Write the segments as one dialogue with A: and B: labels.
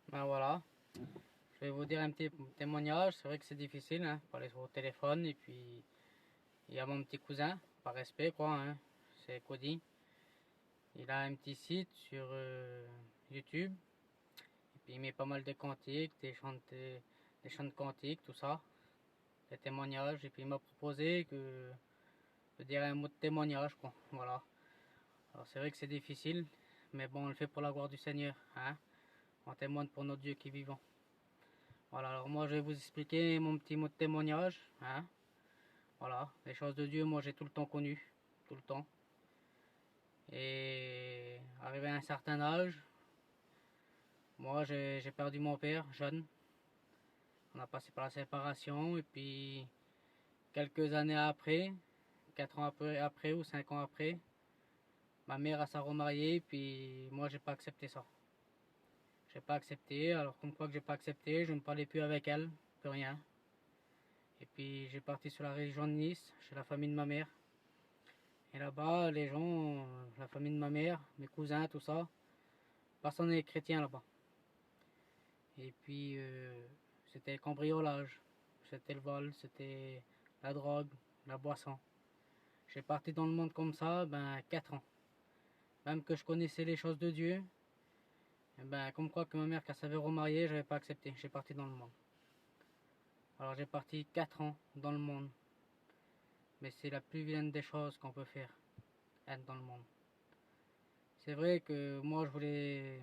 A: Ben voilà, je vais vous dire un petit témoignage. C'est vrai que c'est difficile, hein, parler au téléphone. Et puis, il y a mon petit cousin, par respect, quoi, hein, c'est Cody. Il a un petit site sur YouTube. Et puis, il met pas mal de cantiques, des chants de cantiques, tout ça, des témoignages. Et puis, il m'a proposé de dire un mot de témoignage, quoi. Voilà. Alors, c'est vrai que c'est difficile, mais bon, on le fait pour la gloire du Seigneur, hein. On témoigne pour notre Dieu qui est vivant. Voilà, alors moi je vais vous expliquer mon petit mot de témoignage, hein. Voilà, les choses de Dieu, moi j'ai tout le temps connu, tout le temps. Et arrivé à un certain âge, moi j'ai perdu mon père jeune. On a passé par la séparation et puis quelques années après, 4 ans après ou 5 ans après, ma mère a s'est remariée et puis moi j'ai pas accepté ça. J'ai pas accepté, alors comme quoi que j'ai pas accepté, je ne parlais plus avec elle, plus rien. Et puis j'ai parti sur la région de Nice, chez la famille de ma mère. Et là-bas, les gens, la famille de ma mère, mes cousins, tout ça, personne n'est chrétien là-bas. Et puis, c'était le cambriolage, c'était le vol, c'était la drogue, la boisson. J'ai parti dans le monde comme ça, 4 ans. Même que je connaissais les choses de Dieu, comme quoi que ma mère, quand elle s'avait remariée, j'avais pas accepté. J'ai parti dans le monde. Alors j'ai parti 4 ans dans le monde. Mais c'est la plus vilaine des choses qu'on peut faire, être dans le monde. C'est vrai que moi je voulais.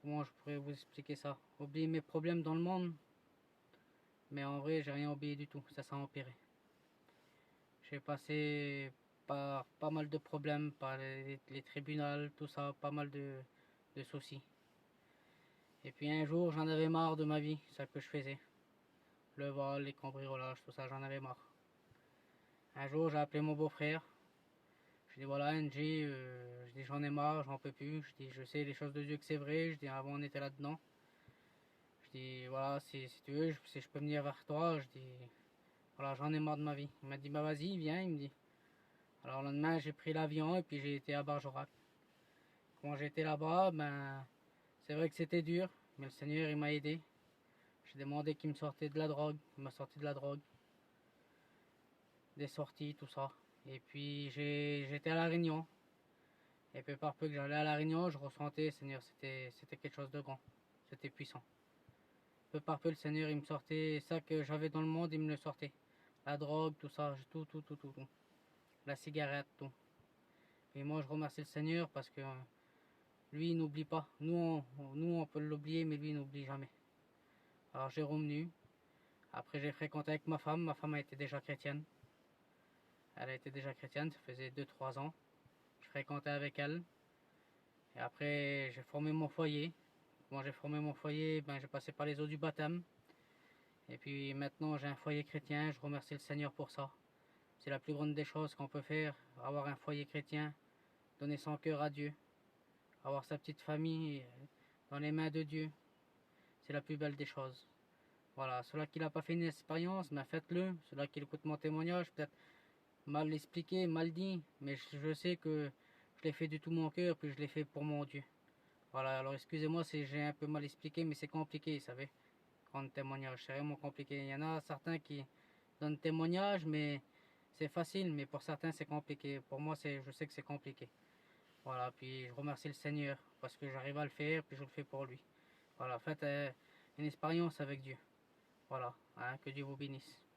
A: Comment je pourrais vous expliquer ça? Oublier mes problèmes dans le monde, mais en vrai j'ai rien oublié du tout, ça s'est empiré. J'ai passé par pas mal de problèmes, par les tribunaux, tout ça, pas mal de soucis. Et puis un jour j'en avais marre de ma vie, ça que je faisais. Le vol, les cambriolages, tout ça, j'en avais marre. Un jour j'ai appelé mon beau-frère, je dis voilà NG, je dis j'en ai marre, j'en peux plus, je dis je sais les choses de Dieu que c'est vrai, je dis avant on était là-dedans. Je dis voilà si tu veux, si je peux venir vers toi, je dis voilà j'en ai marre de ma vie. Il m'a dit bah vas-y viens, il me dit. Alors le lendemain j'ai pris l'avion et puis j'ai été à Bergerac. Quand j'étais là-bas, c'est vrai que c'était dur, mais le Seigneur il m'a aidé. J'ai demandé qu'il me sortait de la drogue, il m'a sorti de la drogue, des sorties, tout ça. Et puis j'étais à la Réunion. Et peu par peu que j'allais à la Réunion, je ressentais, Seigneur, c'était quelque chose de grand. C'était puissant. Peu par peu, le Seigneur, il me sortait ça que j'avais dans le monde, il me le sortait. La drogue, tout ça, tout. La cigarette, tout. Et moi, je remercie le Seigneur parce que lui, il n'oublie pas. Nous, on peut l'oublier, mais lui, il n'oublie jamais. Alors, j'ai revenu. Après, j'ai fréquenté avec ma femme. Ma femme a été déjà chrétienne. Elle a été déjà chrétienne, ça faisait 2 3 ans. Je fréquentais avec elle. Et après, j'ai formé mon foyer. Moi, j'ai formé mon foyer, j'ai passé par les eaux du baptême. Et puis maintenant, j'ai un foyer chrétien. Je remercie le Seigneur pour ça. C'est la plus grande des choses qu'on peut faire, avoir un foyer chrétien, donner son cœur à Dieu, avoir sa petite famille dans les mains de Dieu. C'est la plus belle des choses. Voilà, ceux qui n'ont pas fait une expérience, faites-le. Ceux qui écoutent mon témoignage, peut-être mal expliqué, mal dit, mais je sais que je l'ai fait de tout mon cœur, puis je l'ai fait pour mon Dieu. Voilà, alors excusez-moi si j'ai un peu mal expliqué, mais c'est compliqué, vous savez, rendre témoignage, c'est vraiment compliqué. Il y en a certains qui donnent témoignage, mais c'est facile, mais pour certains c'est compliqué. Pour moi, je sais que c'est compliqué. Voilà, puis je remercie le Seigneur parce que j'arrive à le faire, puis je le fais pour lui. Voilà, faites une expérience avec Dieu. Voilà, hein, que Dieu vous bénisse.